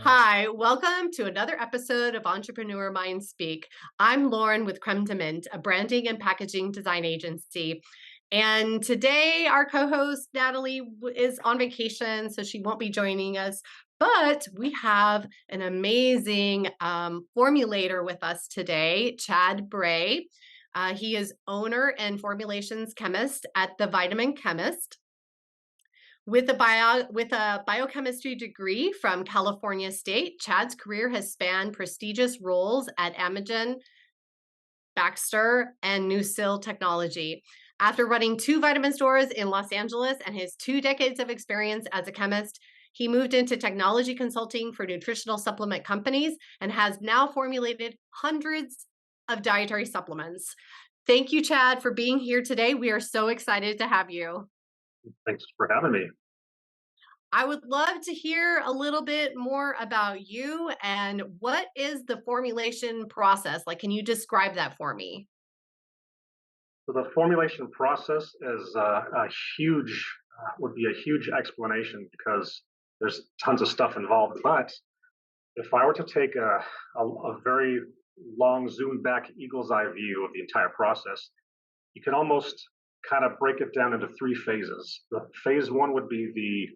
Hi, welcome to another episode of Entrepreneur Mind Speak. I'm Lauren with Creme de Mint, a branding and packaging design agency. And today, our co host Natalie is on vacation, so she won't be joining us. But we have an amazing formulator with us today, Chad Brey. He is owner and formulations chemist at the Vitamin Chemist. With a biochemistry degree from California State, Chad's career has spanned prestigious roles at Amgen, Baxter, and Nucil Technology. After running 2 vitamin stores in Los Angeles and his 2 decades of experience as a chemist, he moved into technology consulting for nutritional supplement companies and has now formulated hundreds of dietary supplements. Thank you, Chad, for being here today. We are so excited to have you. Thanks for having me. I would love to hear a little bit more about you and what is the formulation process? Like, can you describe that for me? So the formulation process is a huge, would be a huge explanation because there's tons of stuff involved. But if I were to take a very long zoom back eagle's eye view of the entire process, you can almost kind of break it down into 3 phases. The phase one would be the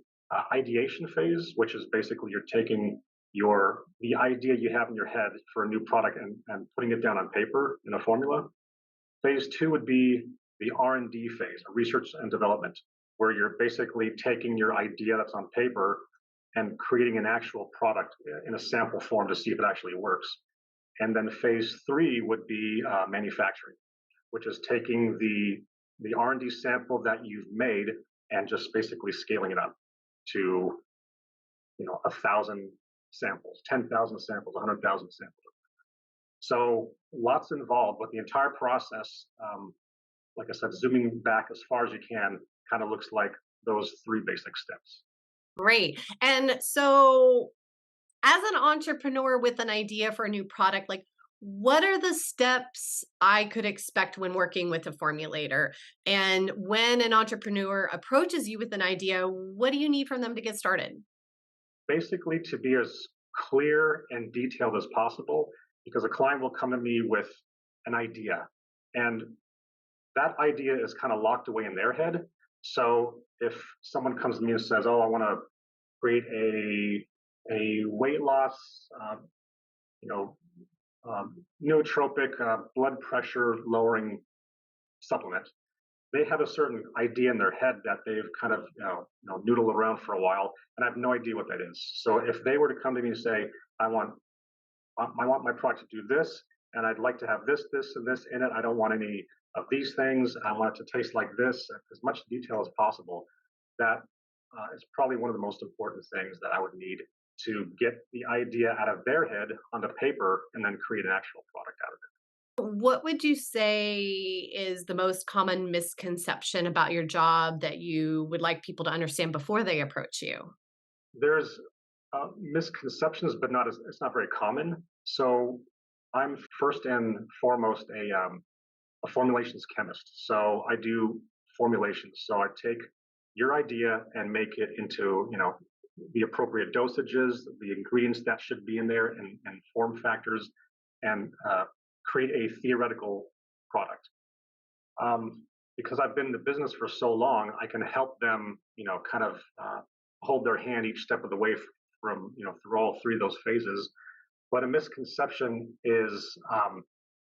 ideation phase, which is basically you're taking the idea you have in your head for a new product and putting it down on paper in a formula. Phase two would be the R&D phase, research and development, where you're basically taking your idea that's on paper and creating an actual product in a sample form to see if it actually works. And then phase three would be manufacturing, which is taking the R&D sample that you've made and just basically scaling it up to 1,000 samples, 10,000 samples, 100,000 samples. So lots involved, but the entire process, like I said, zooming back as far as you can, kind of looks like those 3 basic steps. Great. And so, as an entrepreneur with an idea for a new product, like, what are the steps I could expect when working with a formulator? And when an entrepreneur approaches you with an idea, what do you need from them to get started? Basically, to be as clear and detailed as possible, because a client will come to me with an idea, and that idea is kind of locked away in their head. So if someone comes to me and says, "Oh, I want to create a weight loss, you know, nootropic blood pressure lowering supplement," they have a certain idea in their head that they've kind of noodled around for a while, and I have no idea what that is. So if they were to come to me and say, "I want my product to do this, and I'd like to have this, this, and this in it. I don't want any of these things. I want it to taste like this," as much detail as possible. That is probably one of the most important things that I would need to get the idea out of their head onto paper and then create an actual product out of it. What would you say is the most common misconception about your job that you would like people to understand before they approach you? There's misconceptions, but it's not very common. So I'm first and foremost a formulations chemist. So I do formulations. So I take your idea and make it into the appropriate dosages, the ingredients that should be in there, and form factors, and create a theoretical product. Because I've been in the business for so long, I can help them, kind of hold their hand each step of the way from, through all 3 of those phases. But a misconception is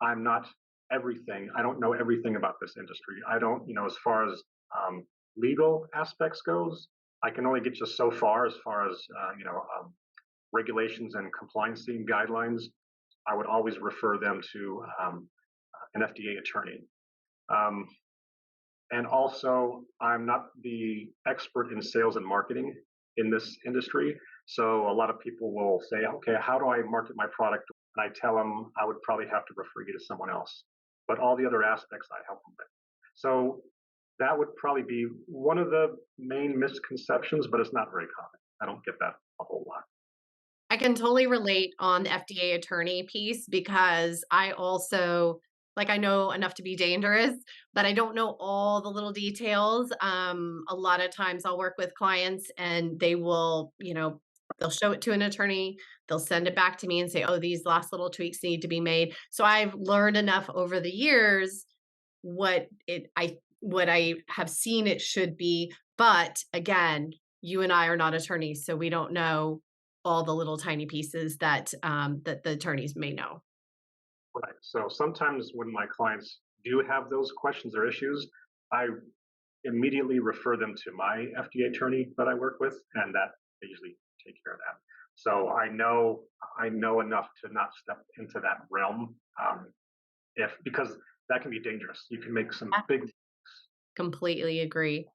I'm not everything. I don't know everything about this industry. I don't, as far as legal aspects goes, I can only get you so far as regulations and compliance guidelines. I would always refer them to an FDA attorney. Um, and also, I'm not the expert in sales and marketing in this industry. So a lot of people will say, "Okay, how do I market my product?" And I tell them I would probably have to refer you to someone else. But all the other aspects I help them with. So that would probably be one of the main misconceptions, but it's not very common. I don't get that a whole lot. I can totally relate on the FDA attorney piece because I also like I know enough to be dangerous, but I don't know all the little details. A lot of times I'll work with clients and they will, They'll show it to an attorney, they'll send it back to me and say, "Oh, these last little tweaks need to be made." So I've learned enough over the years what I have seen it should be, but again, you and I are not attorneys, so we don't know all the little tiny pieces that the attorneys may know. Right. So sometimes when my clients do have those questions or issues, I immediately refer them to my FDA attorney that I work with, and that they usually take care of that. So I know enough to not step into that realm, if because that can be dangerous. You can make some I big. completely agree.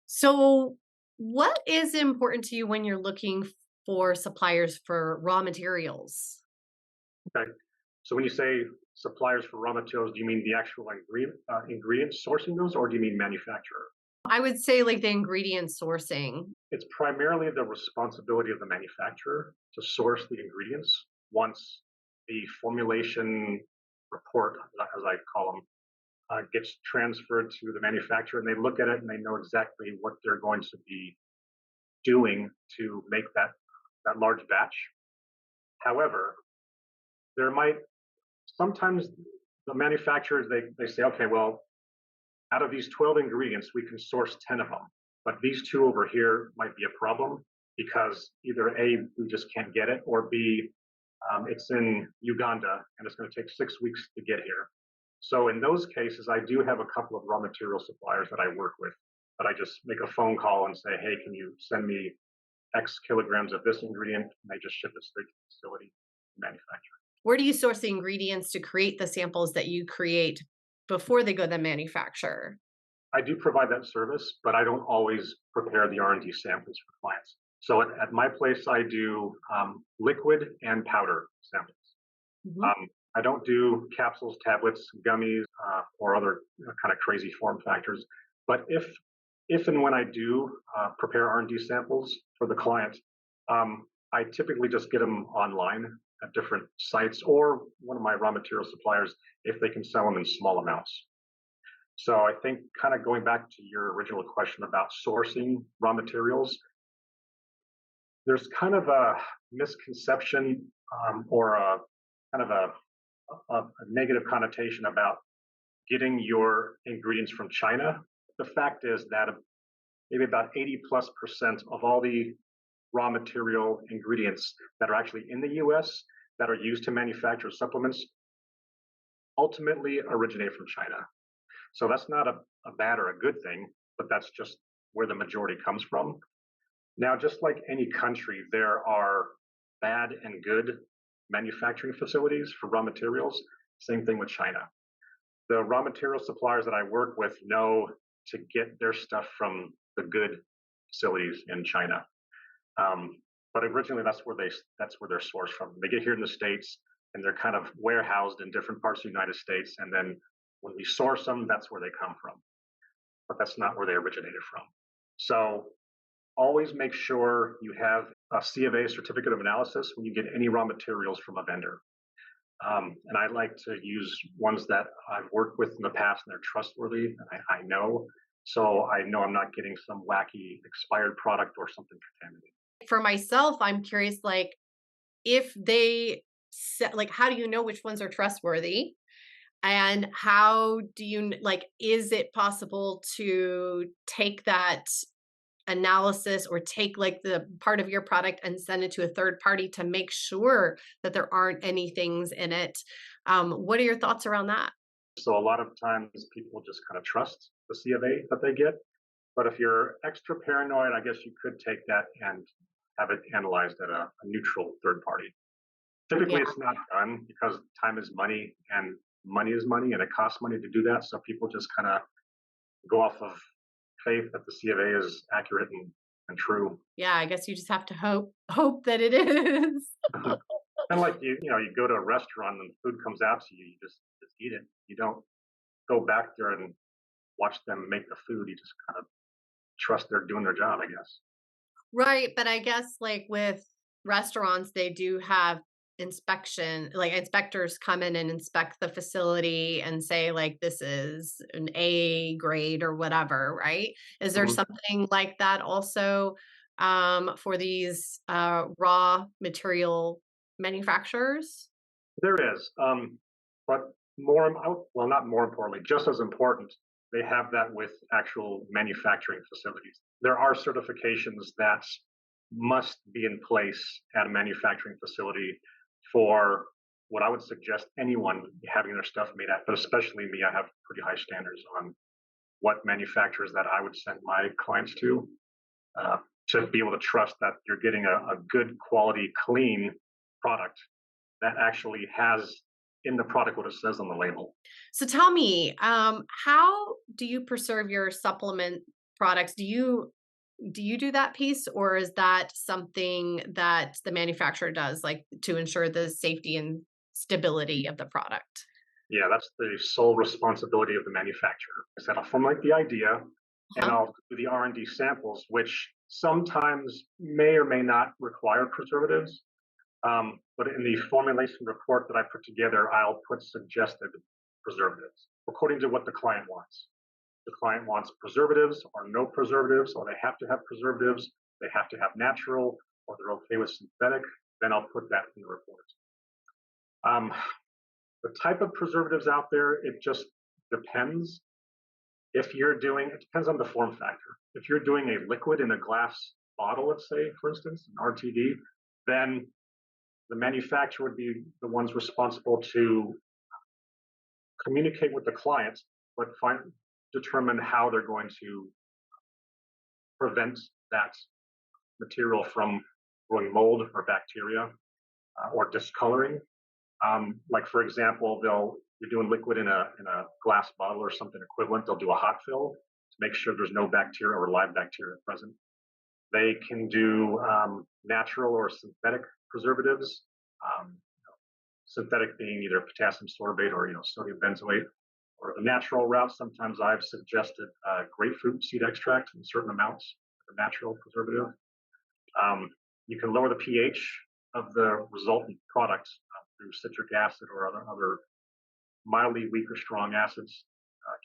So, what is important to you when you're looking for suppliers for raw materials? Okay. So when you say suppliers for raw materials, do you mean the actual ingredients sourcing those, or do you mean manufacturer? I would say like the ingredient sourcing. It's primarily the responsibility of the manufacturer to source the ingredients once the formulation report, as I call them, gets transferred to the manufacturer, and they look at it and they know exactly what they're going to be doing to make that large batch. However, there might sometimes the manufacturers they say, okay, well, out of these 12 ingredients, we can source 10 of them. But these two over here might be a problem because either A, we just can't get it, or B, it's in Uganda and it's going to take 6 weeks to get here. So in those cases, I do have a couple of raw material suppliers that I work with, but I just make a phone call and say, hey, can you send me X kilograms of this ingredient? And they just ship it straight to the facility to manufacture. Where do you source the ingredients to create the samples that you create before they go to the manufacturer? I do provide that service, but I don't always prepare the R&D samples for clients. So at my place, I do liquid and powder samples. Mhm. I don't do capsules, tablets, gummies, or other kind of crazy form factors. But if and when I do prepare R&D samples for the client, I typically just get them online at different sites or one of my raw material suppliers if they can sell them in small amounts. So I think kind of going back to your original question about sourcing raw materials, there's kind of a misconception or a kind of a negative connotation about getting your ingredients from China. The fact is that maybe about 80+% of all the raw material ingredients that are actually in the US that are used to manufacture supplements ultimately originate from China. So that's not a bad or a good thing, but that's just where the majority comes from. Now, just like any country, there are bad and good manufacturing facilities for raw materials. Same thing with China. The raw material suppliers that I work with know to get their stuff from the good facilities in China. But originally, that's where they're sourced from. They get here in the States, and they're kind of warehoused in different parts of the United States, and then when we source them, that's where they come from. But that's not where they originated from. So always make sure you have a C of A certificate of analysis when you get any raw materials from a vendor. And I like to use ones that I've worked with in the past and they're trustworthy and I know. So I know I'm not getting some wacky expired product or something contaminated. For myself, I'm curious, like, if like, how do you know which ones are trustworthy? And how do you, like, is it possible to take that analysis or take like the part of your product and send it to a third party to make sure that there aren't any things in it? What are your thoughts around that? So a lot of times people just kind of trust the C of A that they get. But if you're extra paranoid, I guess you could take that and have it analyzed at a neutral third party. Yeah. Typically, it's not done because time is money and money is money and it costs money to do that. So people just kind of go off of faith that the C of A is accurate and true. Yeah, I guess you just have to hope that it is. And like you go to a restaurant and food comes out to you, you just eat it. You don't go back there and watch them make the food. You just kind of trust they're doing their job, I guess. Right, but I guess, like, with restaurants, they do have inspectors come in and inspect the facility and say, like, "This is an A grade," or whatever, right? Is there Mhm. something like that also for these raw material manufacturers? There is, but more, well, not more importantly, just as important, they have that with actual manufacturing facilities. There are certifications that must be in place at a manufacturing facility for what I would suggest anyone having their stuff made at, but especially me, I have pretty high standards on what manufacturers that I would send my clients uh, to be able to trust that you're getting a good quality, clean product that actually has in the product what it says on the label. So tell me, how do you preserve your supplement products? Do you do that piece, or is that something that the manufacturer does, like to ensure the safety and stability of the product? Yeah, that's the sole responsibility of the manufacturer. Is that I'll formulate the idea and Huh? I'll do the R&D samples, which sometimes may or may not require preservatives. But in the formulation report that I put together, I'll put suggested preservatives according to what the client wants. The client wants preservatives or no preservatives, or they have to have preservatives, they have to have natural, or they're okay with synthetic, then I'll put that in the report. Um, the type of preservatives out there, it just depends. If you're doing, it depends on the form factor. If you're doing a liquid in a glass bottle, let's say, for instance, an RTD, then the manufacturer would be the ones responsible to communicate with the client, but determine how they're going to prevent that material from growing mold or bacteria or discoloring. Like for example, you're doing liquid in a glass bottle or something equivalent. They'll do a hot fill to make sure there's no bacteria or live bacteria present. They can do natural or synthetic preservatives. Um, Synthetic being either potassium sorbate or sodium benzoate, or the natural route. Sometimes I've suggested grapefruit seed extract in certain amounts, the natural preservative. Um, you can lower the pH of the resultant product through citric acid or other mildly weak or strong acids.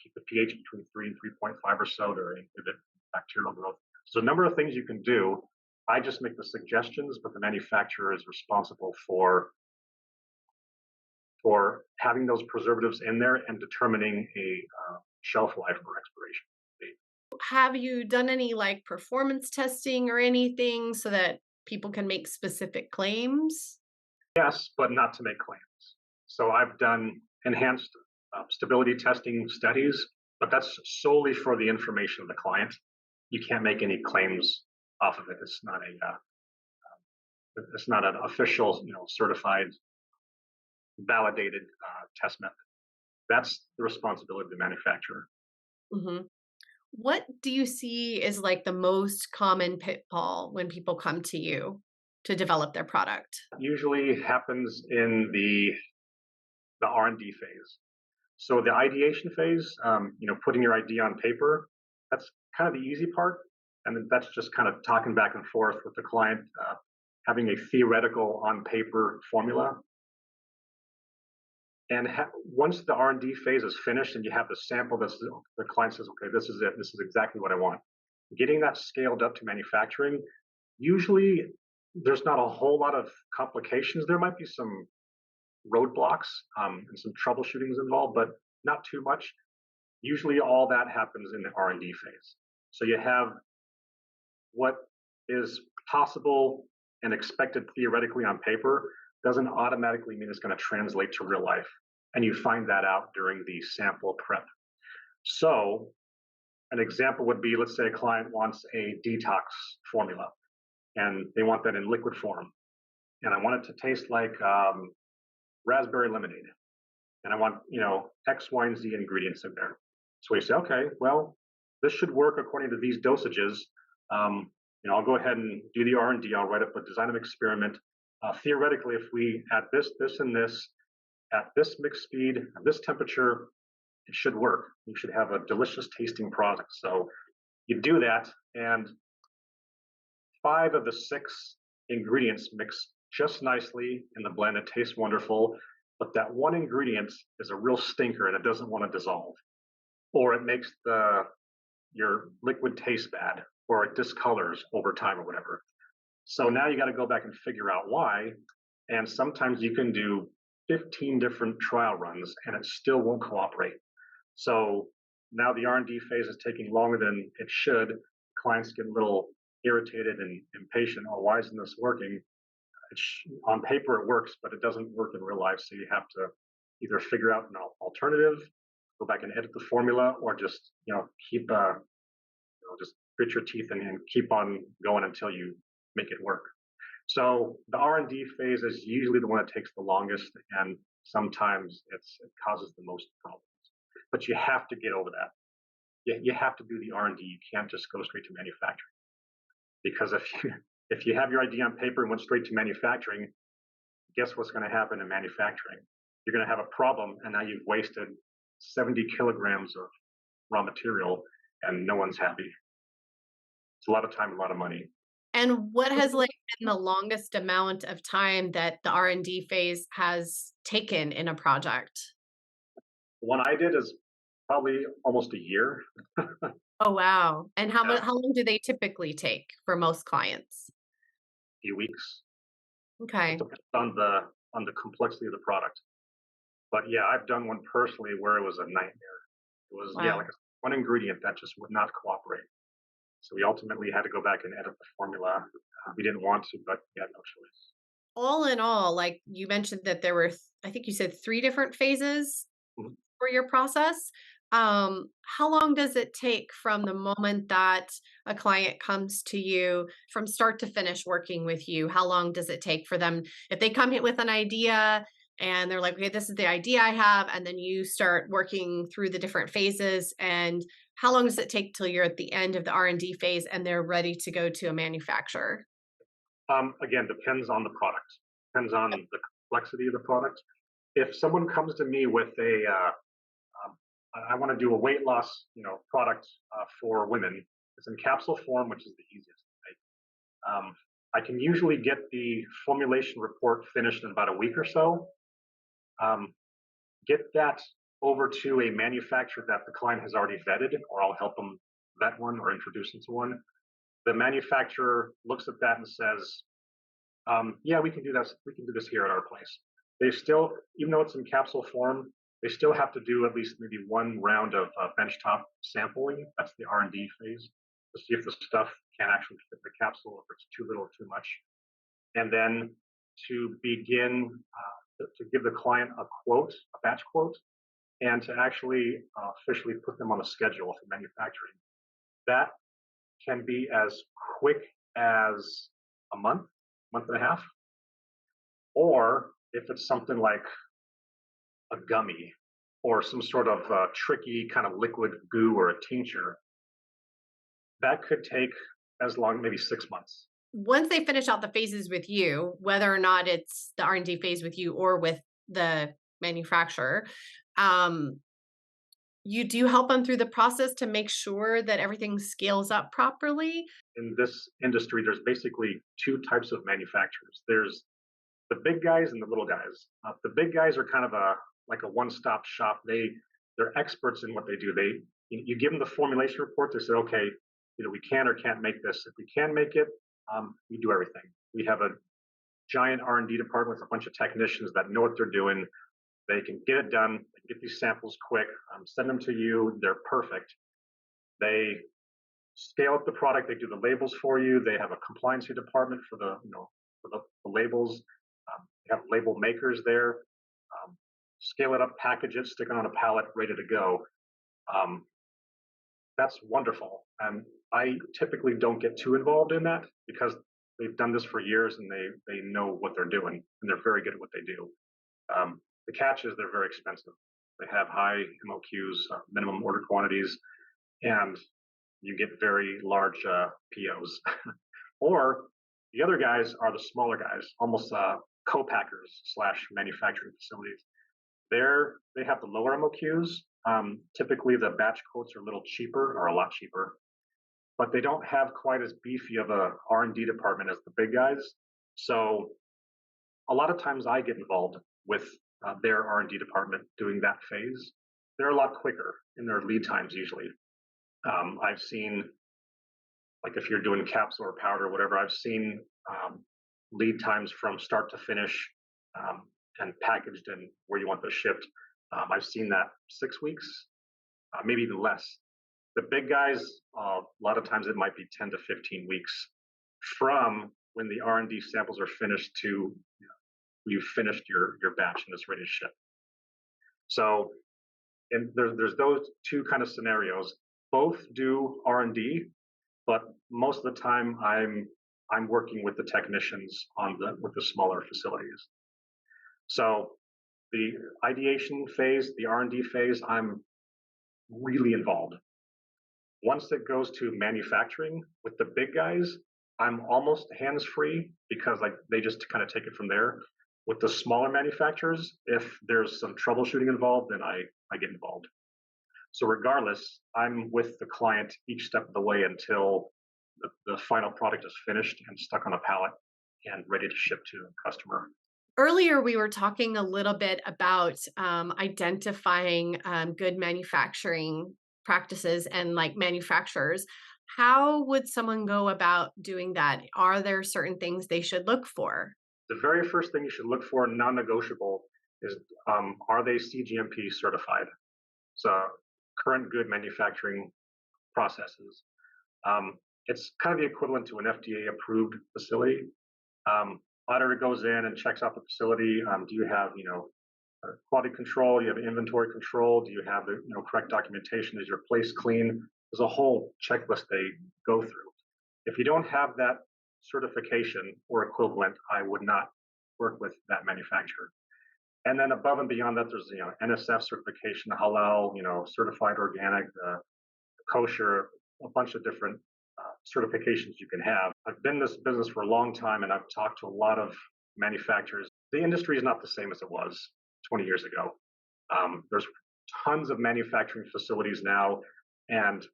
Keep the pH between 3 and 3.5 or so to inhibit bacterial growth. So a number of things you can do. I just make the suggestions, but the manufacturer is responsible for having those preservatives in there and determining a shelf life or expiration date. Have you done any like performance testing or anything so that people can make specific claims? Yes, but not to make claims. So I've done enhanced stability testing studies, but that's solely for the information of the client. You can't make any claims off of it. It's not an official, certified, validated test method. That's the responsibility of the manufacturer. Mhm. What do you see is like the most common pitfall when people come to you to develop their product? Usually happens in the R&D phase. So the ideation phase, putting your idea on paper, that's kind of the easy part, and then that's just kind of talking back and forth with the client, having a theoretical on paper formula. And once the R&D phase is finished and you have the sample, the client says, okay, this is it. This is exactly what I want. Getting that scaled up to manufacturing, usually there's not a whole lot of complications. There might be some roadblocks and some troubleshootings involved, but not too much. Usually all that happens in the R&D phase. So you have what is possible and expected theoretically on paper doesn't automatically mean it's going to translate to real life. And you find that out during the sample prep. So an example would be, let's say a client wants a detox formula and they want that in liquid form. And I want it to taste like raspberry lemonade. And I want, X, Y, and Z ingredients in there. So we say, okay, well, this should work according to these dosages. I'll go ahead and do the R&D. I'll write up a design of experiment. Theoretically, if we add this, this, and this at this mix speed, at this temperature, it should work. You should have a delicious tasting product. So you do that, and 5 of the 6 ingredients mix just nicely in the blend. It tastes wonderful, but that one ingredient is a real stinker and it doesn't want to dissolve, or it makes your liquid taste bad, or it discolors over time or whatever. So now you got to go back and figure out why. And sometimes you can do 15 different trial runs and it still won't cooperate. So now the R&D phase is taking longer than it should. Clients get a little irritated and impatient. Oh, why isn't this working? On paper it works, but it doesn't work in real life. So you have to either figure out an alternative, go back and edit the formula, or just keep just grit your teeth and keep on going until you make it work. So the R&D phase is usually the one that takes the longest, and sometimes it causes the most problems. But you have to get over that. You have to do the R&D. You can't just go straight to manufacturing, because if you have your idea on paper and went straight to manufacturing, guess what's going to happen in manufacturing? You're going to have a problem, and now you've wasted 70 kilograms of raw material, and no one's happy. It's a lot of time, a lot of money. And what has like been the longest amount of time that the R&D phase has taken in a project? The one I did is probably almost a year. Oh, wow. And Yeah, how long do they typically take for most clients? a few weeks. It Okay. depends on the complexity of the product. But yeah, I've done one personally where it was a nightmare. It was Wow. like one ingredient that just would not cooperate. So we ultimately had to go back and edit the formula. We didn't want to, but we had no choice. All in all, like you mentioned that there were, I think you said 3 different phases Mhm. for your process. How long does it take from the moment that a client comes to you from start to finish working with you? How long does it take for them if they come in with an idea and they're like, okay, this is the idea I have, and then you start working through the different phases, and how long does it take till you're at the end of the R&D phase and they're ready to go to a manufacturer? Again, depends on the product. Depends on the complexity of the product. If someone comes to me with um, I want to do a weight loss, product for women, it's in capsule form, which is the easiest. Right? I can usually get the formulation report finished in about a week or so. Um, get that over to a manufacturer that the client has already vetted, or I'll help them vet one or introduce them to one. The manufacturer looks at that and says, "Yeah, we can do this. We can do this here at our place." They still, even though it's in capsule form, they still have to do at least maybe one round of benchtop sampling. That's the R&D phase to see if the stuff can actually fit the capsule, if it's too little, or too much, and then to begin to give the client a quote, a batch quote, and to actually officially put them on a schedule for manufacturing. That can be as quick as a month and a half, or if it's something like a gummy or some sort of tricky kind of liquid goo or a tincture, that could take as long, maybe 6 months. Once they finish out the phases with you, whether or not it's the R&D phase with you or with the manufacturer, um, you do help them through the process to make sure that everything scales up properly? In this industry, there's basically two types of manufacturers. There's the big guys and the little guys. The big guys are kind of like a one-stop shop. They're experts in what they do. You give them the formulation report. They say, okay, we can or can't make this. If we can make it, we do everything. We have a giant R&D department with a bunch of technicians that know what they're doing. They can get it done. They can get these samples quick. Send them to you. They're perfect. They scale up the product. They do the labels for you. They have a compliancy department for the labels. They have label makers there. Scale it up, package it, stick it on a pallet, ready to go. Um, that's wonderful. And I typically don't get too involved in that because they've done this for years and they know what they're doing and they're very good at what they do. The catch is they're very expensive. They have high MOQs, minimum order quantities, and you get very large POs. Or the other guys are the smaller guys, almost co-packers slash manufacturing facilities. They have the lower MOQs. Typically, the batch quotes are a little cheaper, or a lot cheaper, but they don't have quite as beefy of a R&D department as the big guys. So a lot of times I get involved with their R&D department doing that phase. They're a lot quicker in their lead times usually. I've seen Like if you're doing capsule or powder or whatever, I've seen lead times from start to finish um, and packaged and where you want those shipped. I've seen that 6 weeks, maybe even less. The big guys, a lot of times it might be 10 to 15 weeks from when the R&D samples are finished to you've finished your batch and it's ready to ship. So, and there's those two kind of scenarios. Both do R&D, but most of the time I'm working with the technicians on the with the smaller facilities. So the ideation phase, the R&D phase, I'm really involved. Once it goes to manufacturing with the big guys, I'm almost hands free because like they just kind of take it from there. With the smaller manufacturers, if there's some troubleshooting involved, then I get involved. So regardless, I'm with the client each step of the way until the final product is finished and stuck on a pallet and ready to ship to a customer. Earlier, we were talking a little bit about identifying good manufacturing practices and like manufacturers. How would someone go about doing that? Are there certain things they should look for? The very first thing you should look for, non-negotiable, is are they CGMP certified? So current good manufacturing processes. It's kind of the equivalent to an FDA approved facility. Auditor goes in and checks out the facility. Do you have, quality control? Do you have inventory control? Do you have the, correct documentation? Is your place clean? There's a whole checklist they go through. If you don't have that certification or equivalent, I would not work with that manufacturer. And then above and beyond that, there's NSF certification, halal, certified organic, kosher, a bunch of different certifications you can have. I've been in this business for a long time, and I've talked to a lot of manufacturers. The industry is not the same as it was 20 years ago. There's tons of manufacturing facilities now, and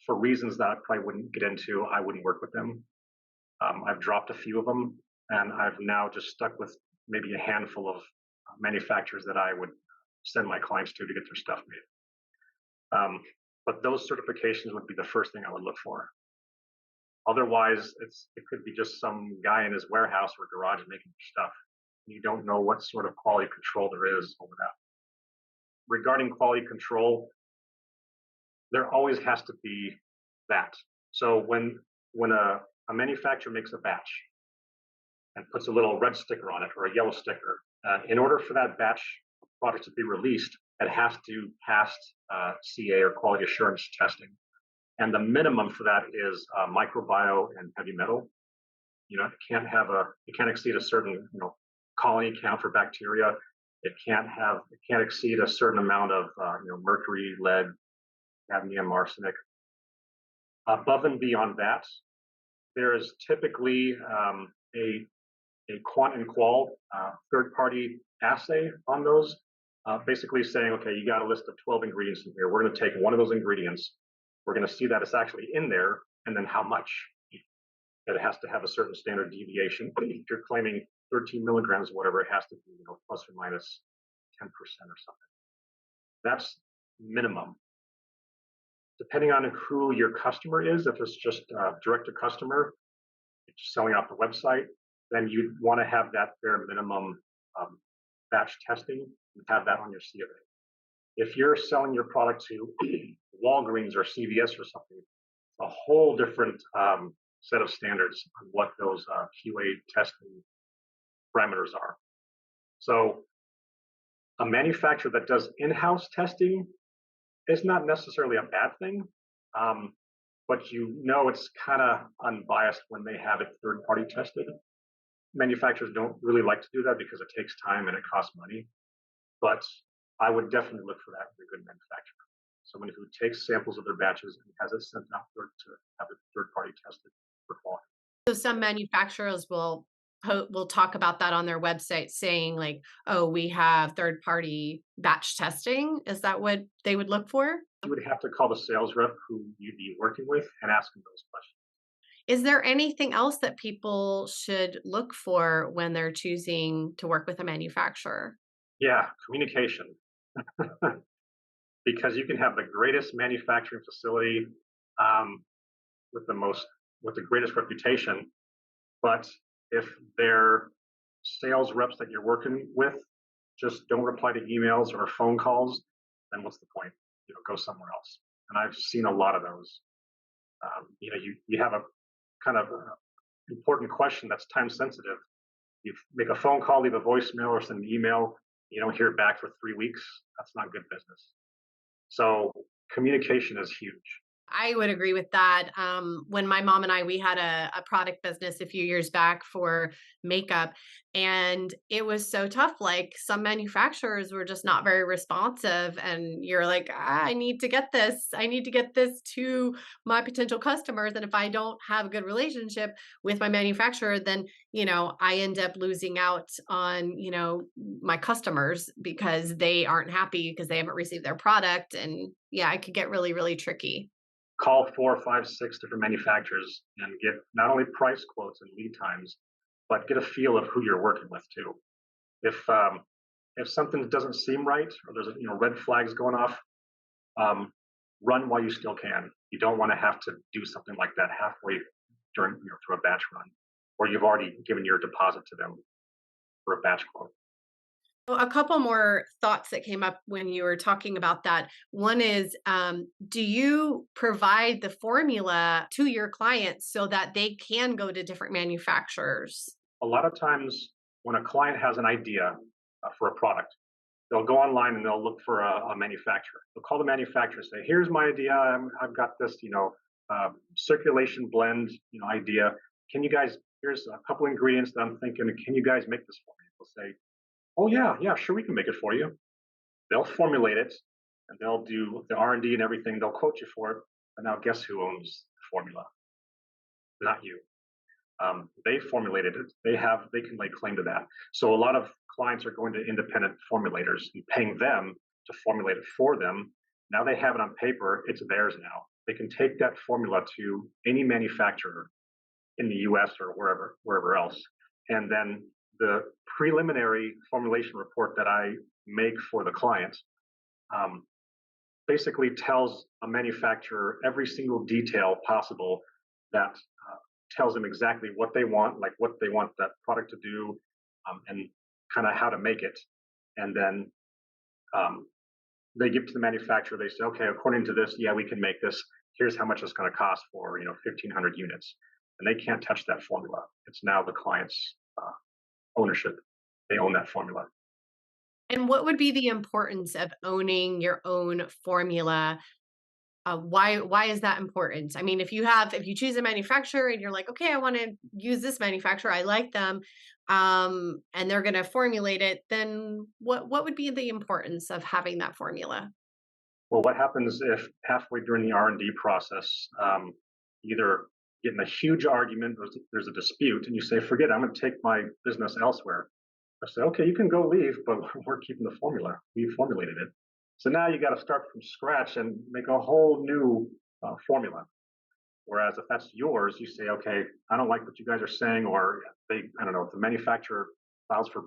for reasons that I probably wouldn't get into, I wouldn't work with them. I've dropped a few of them, and I've now just stuck with maybe a handful of manufacturers that I would send my clients to get their stuff made. But those certifications would be the first thing I would look for. Otherwise, it could be just some guy in his warehouse or garage making stuff. You don't know what sort of quality control there is over that. Regarding quality control, there always has to be that. So when a manufacturer makes a batch and puts a little red sticker on it or a yellow sticker, in order for that batch product to be released, it has to pass CA or quality assurance testing. And the minimum for that is microbiome and heavy metal. It can't exceed a certain colony count for bacteria. It can't exceed a certain amount of mercury, lead, cadmium, arsenic. Above and beyond that, there is typically a quant and qual third-party assay on those, basically saying, okay, you got a list of 12 ingredients in here. We're going to take one of those ingredients. We're going to see that it's actually in there, and then how much. That it has to have a certain standard deviation. If you're claiming 13 milligrams or whatever, it has to be plus or minus 10% or something. That's minimum. Depending on who your customer is, if it's just direct to customer, just selling off the website, then you'd want to have that bare minimum batch testing and have that on your CFA. If you're selling your product to Walgreens or CVS or something, a whole different set of standards on what those QA testing parameters are. So a manufacturer that does in-house testing is not necessarily a bad thing, but it's kind of unbiased when they have it third-party tested. Manufacturers don't really like to do that because it takes time and it costs money, but I would definitely look for that in a good manufacturer. Someone who takes samples of their batches and has it sent out to have it third-party tested for quality. So some manufacturers will talk about that on their website, saying like, "Oh, we have third-party batch testing." Is that what they would look for? You would have to call the sales rep who you'd be working with and ask them those questions. Is there anything else that people should look for when they're choosing to work with a manufacturer? Yeah, communication. Because you can have the greatest manufacturing facility. with with the greatest reputation, but if their sales reps that you're working with just don't reply to emails or phone calls, then what's the point? Go somewhere else. And I've seen a lot of those. You have a kind of important question that's time sensitive. You make a phone call, leave a voicemail, or send an email. You don't hear it back for 3 weeks. That's not good business. So communication is huge. I would agree with that. When my mom and we had a product business a few years back for makeup, and it was so tough. Like some manufacturers were just not very responsive, and you're like, I need to get this. I need to get this to my potential customers. And if I don't have a good relationship with my manufacturer, then I end up losing out on my customers because they aren't happy because they haven't received their product. And yeah, it could get really, really tricky. Call 4, 5, 6 different manufacturers and get not only price quotes and lead times, but get a feel of who you're working with too. If something doesn't seem right or there's red flags going off, run while you still can. You don't want to have to do something like that halfway during through a batch run, or you've already given your deposit to them for a batch quote. Well, a couple more thoughts that came up when you were talking about that. One is, do you provide the formula to your clients so that they can go to different manufacturers? A lot of times when a client has an idea for a product, they'll go online and they'll look for a manufacturer. They'll call the manufacturer and say, here's my idea. I've got this, circulation blend, idea. Can you guys, here's a couple ingredients that I'm thinking, can you guys make this for me? They'll say, oh yeah, sure, we can make it for you. They'll formulate it and they'll do the R&D and everything. They'll quote you for it. And now guess who owns the formula? Not you. They formulated it. They can lay claim to that. So a lot of clients are going to independent formulators and paying them to formulate it for them. Now they have it on paper. It's theirs now. They can take that formula to any manufacturer in the US or wherever else. And then the preliminary formulation report that I make for the client basically tells a manufacturer every single detail possible that tells them exactly what they want, like what they want that product to do, and kind of how to make it. And then they give it to the manufacturer. They say, okay, according to this, yeah, we can make this. Here's how much it's going to cost for 1,500 units. And they can't touch that formula. It's now the client's ownership. They own that formula. And what would be the importance of owning your own formula? Why is that important? I mean, if you choose a manufacturer and you're like, okay, I want to use this manufacturer, I like them, and they're going to formulate it, then what would be the importance of having that formula? Well, what happens if halfway during the R&D process, either get in a huge argument, or there's a dispute, and you say, forget it, I'm going to take my business elsewhere. I say, okay, you can go leave, but we're keeping the formula. We formulated it. So now you got to start from scratch and make a whole new formula. Whereas if that's yours, you say, okay, I don't like what you guys are saying, or I don't know, if the manufacturer files for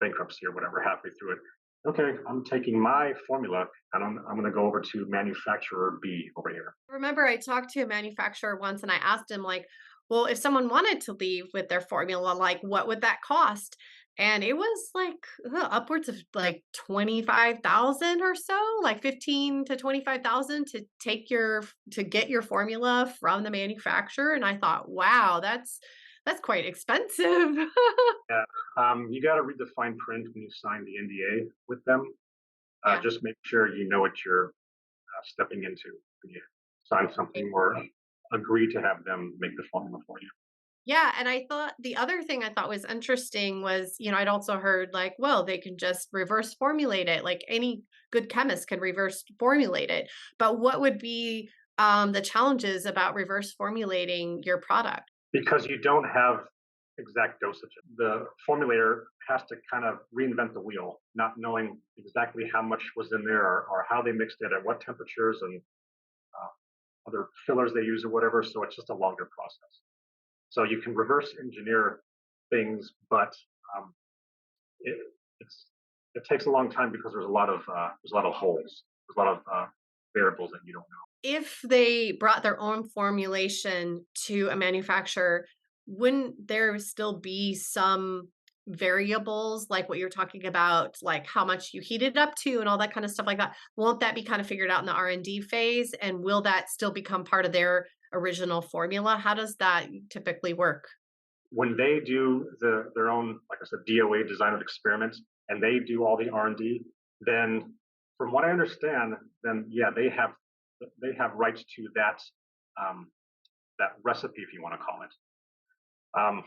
bankruptcy or whatever halfway through it. Okay, I'm taking my formula and I'm going to go over to manufacturer B over here. Remember, I talked to a manufacturer once and I asked him, like, well, if someone wanted to leave with their formula, like, what would that cost? And it was like upwards of like 25,000 or so, like 15 to 25,000 to get your formula from the manufacturer. And I thought, wow, that's quite expensive. Yeah, you got to read the fine print when you sign the NDA with them. Yeah. Just make sure you know what you're stepping into when you sign something or agree to have them make the formula for you. Yeah, and I thought the other thing I thought was interesting was, I'd also heard like, well, they can just reverse formulate it. Like any good chemist can reverse formulate it. But what would be the challenges about reverse formulating your product? Because you don't have exact dosage. The formulator has to kind of reinvent the wheel, not knowing exactly how much was in there or how they mixed it at what temperatures and other fillers they use or whatever. So it's just a longer process. So you can reverse engineer things, but it takes a long time because there's a lot of holes. There's a lot of variables that you don't know. If they brought their own formulation to a manufacturer, wouldn't there still be some variables like what you're talking about, like how much you heat it up to and all that kind of stuff like that? Won't that be kind of figured out in the R&D phase? And will that still become part of their original formula? How does that typically work? When they do their own, like I said, DOA, design of experiments, and they do all the R&D, then from what I understand, then yeah, they have rights to um, that recipe, if you want to call it. Um,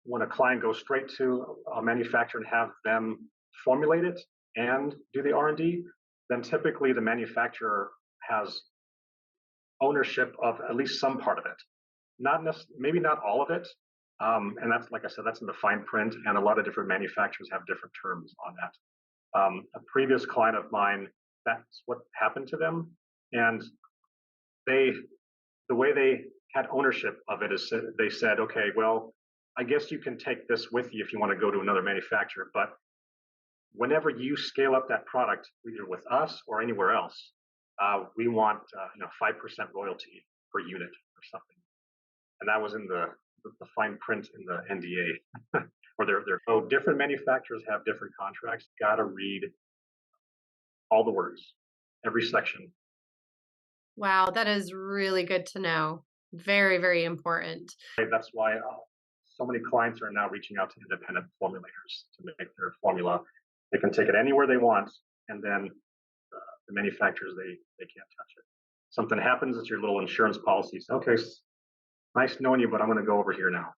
when a client goes straight to a manufacturer and have them formulate it and do the R&D, then typically the manufacturer has ownership of at least some part of it. Maybe not all of it. And that's, like I said, that's in the fine print, and a lot of different manufacturers have different terms on that. A previous client of mine, that's what happened to them, and they, the way they had ownership of it is they said, okay, well, I guess you can take this with you if you want to go to another manufacturer, but whenever you scale up that product, either with us or anywhere else, we want 5% royalty per unit or something. And that was in the fine print in the NDA. Or so different manufacturers have different contracts. Got to read all the words, every section. Wow, that is really good to know. Very, very important. That's why so many clients are now reaching out to independent formulators to make their formula. They can take it anywhere they want, and then the manufacturers, they can't touch it. Something happens, it's your little insurance policy. So, okay, nice knowing you, but I'm going to go over here now.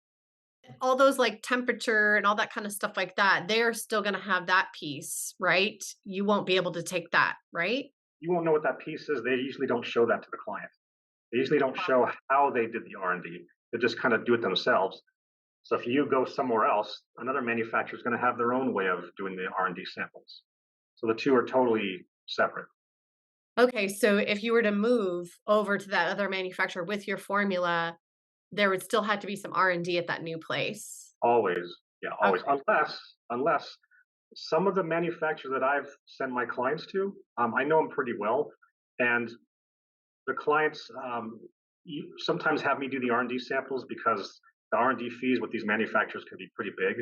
All those like temperature and all that kind of stuff like that, they're still going to have that piece, right? You won't be able to take that, right? You won't know what that piece is. They usually don't show that to the client. They usually don't show how they did the R&D. They just kind of do it themselves. So if you go somewhere else, another manufacturer is going to have their own way of doing the R&D samples. So the two are totally separate. Okay, so if you were to move over to that other manufacturer with your formula, there would still have to be some R&D at that new place. Always, yeah, always. Okay. Unless some of the manufacturers that I've sent my clients to, I know them pretty well, and the clients sometimes have me do the R&D samples because the R&D fees with these manufacturers can be pretty big,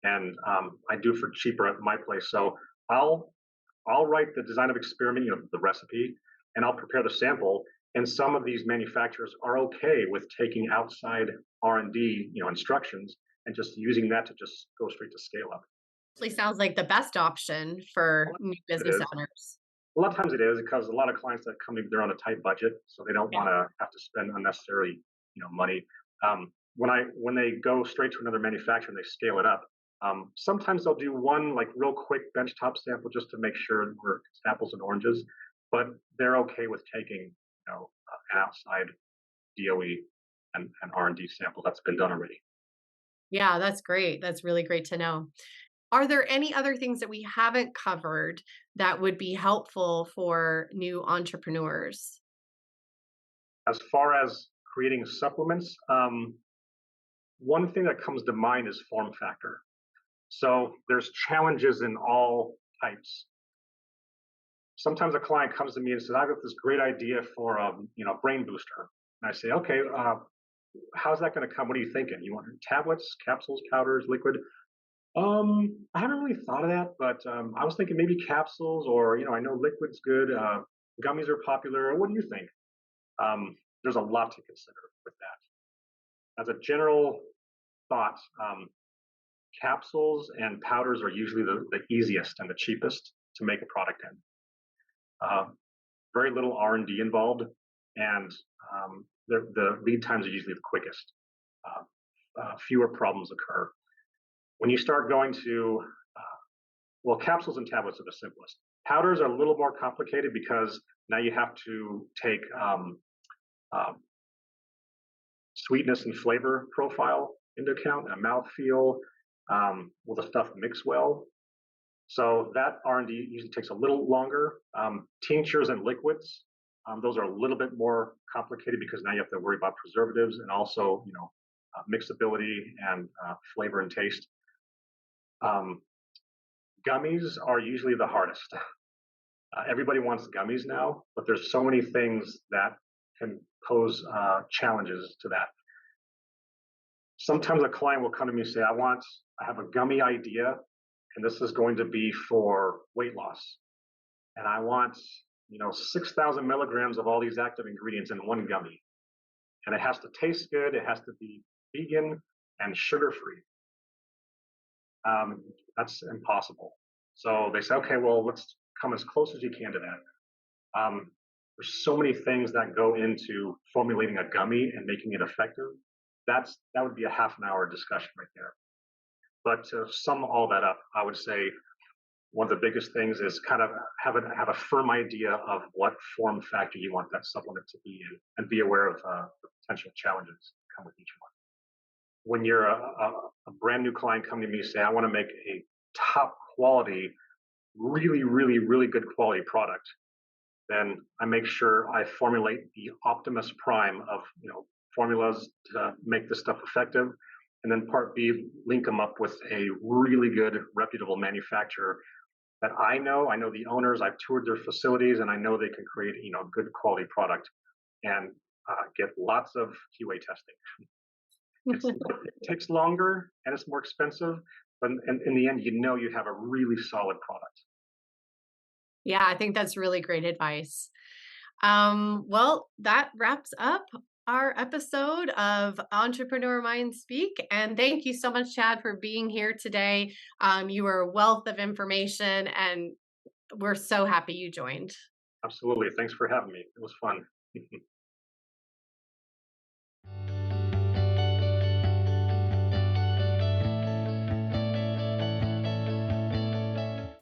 and I do for cheaper at my place. So I'll write the design of experiment, the recipe, and I'll prepare the sample. And some of these manufacturers are okay with taking outside R&D, instructions, and just using that to just go straight to scale up. Actually sounds like the best option for new It business is. owners. A lot of times it is because a lot of clients that come in, they're on a tight budget, so they don't Yeah. want to have to spend unnecessary, money. When they go straight to another manufacturer and they scale it up, sometimes they'll do one like real quick benchtop sample just to make sure we're apples and oranges, but they're okay with taking an outside DOE and R&D sample that's been done already. Yeah, that's great. That's really great to know. Are there any other things that we haven't covered that would be helpful for new entrepreneurs? As far as creating supplements, one thing that comes to mind is form factor. So there's challenges in all types. Sometimes a client comes to me and says, "I've got this great idea for a brain booster," and I say, "Okay, how's that going to come? What are you thinking? You want tablets, capsules, powders, liquid?" I haven't really thought of that, but I was thinking maybe capsules, or I know liquid's good. Gummies are popular. What do you think? There's a lot to consider with that. As a general thought, capsules and powders are usually the easiest and the cheapest to make a product in. Very little R&D involved, and the lead times are usually the quickest. Fewer problems occur. When you start going to, capsules and tablets are the simplest. Powders are a little more complicated because now you have to take sweetness and flavor profile into account, and mouthfeel. Will the stuff mix well? So that R&D usually takes a little longer. Tinctures and liquids, those are a little bit more complicated because now you have to worry about preservatives and also, mixability and flavor and taste. Gummies are usually the hardest. Everybody wants gummies now, but there's so many things that can pose challenges to that. Sometimes a client will come to me and say, I have a gummy idea, and this is going to be for weight loss. And I want, 6,000 milligrams of all these active ingredients in one gummy. And it has to taste good, it has to be vegan and sugar free. That's impossible. So they say, okay, well, let's come as close as you can to that. There's so many things that go into formulating a gummy and making it effective. That would be a half an hour discussion right there. But to sum all that up, I would say one of the biggest things is kind of have a firm idea of what form factor you want that supplement to be in, and be aware of the potential challenges that come with each one. When you're a brand new client coming to me and say, I want to make a top quality, really, really, really good quality product, then I make sure I formulate the Optimus Prime of formulas to make this stuff effective. And then part B, link them up with a really good, reputable manufacturer that I know the owners, I've toured their facilities, and I know they can create, good quality product and get lots of QA testing. It takes longer and it's more expensive, but in the end, you have a really solid product. Yeah, I think that's really great advice. Well, that wraps up our episode of Entrepreneur Mind Speak. And thank you so much, Chad, for being here today. You are a wealth of information, and we're so happy you joined. Absolutely. Thanks for having me. It was fun.